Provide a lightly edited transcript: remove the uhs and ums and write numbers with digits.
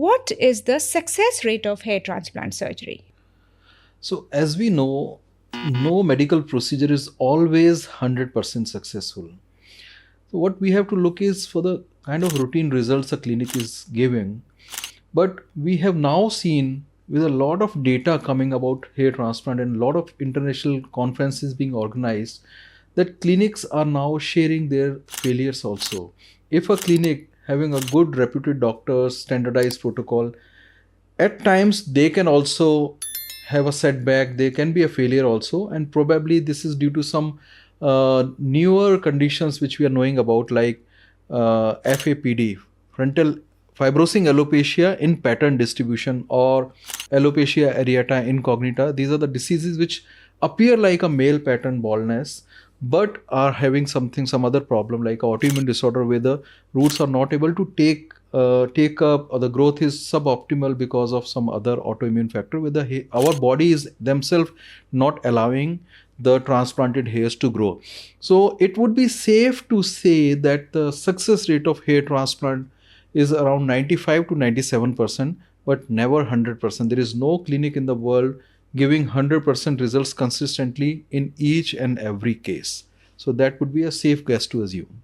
What is the success rate of hair transplant surgery? So, as we know, no medical procedure is always 100% successful. So, what we have to look is for the kind of routine results a clinic is giving. But we have now seen with a lot of data coming about hair transplant and a lot of international conferences being organized that clinics are now sharing their failures also. If a clinic having a good reputed doctors, standardized protocol, at times they can also have a setback, they can be a failure also, and probably this is due to some newer conditions which we are knowing about, like FAPD, frontal fibrosing alopecia in pattern distribution, or alopecia areata incognita. These are the diseases which appear like a male pattern baldness but are having some other problem like autoimmune disorder where the roots are not able to take up, or the growth is suboptimal because of some other autoimmune factor where our body is themselves not allowing the transplanted hairs to grow. So it would be safe to say that the success rate of hair transplant is around 95 to 97%, but never 100%. There is no clinic in the world giving 100% results consistently in each and every case. So that would be a safe guess to assume.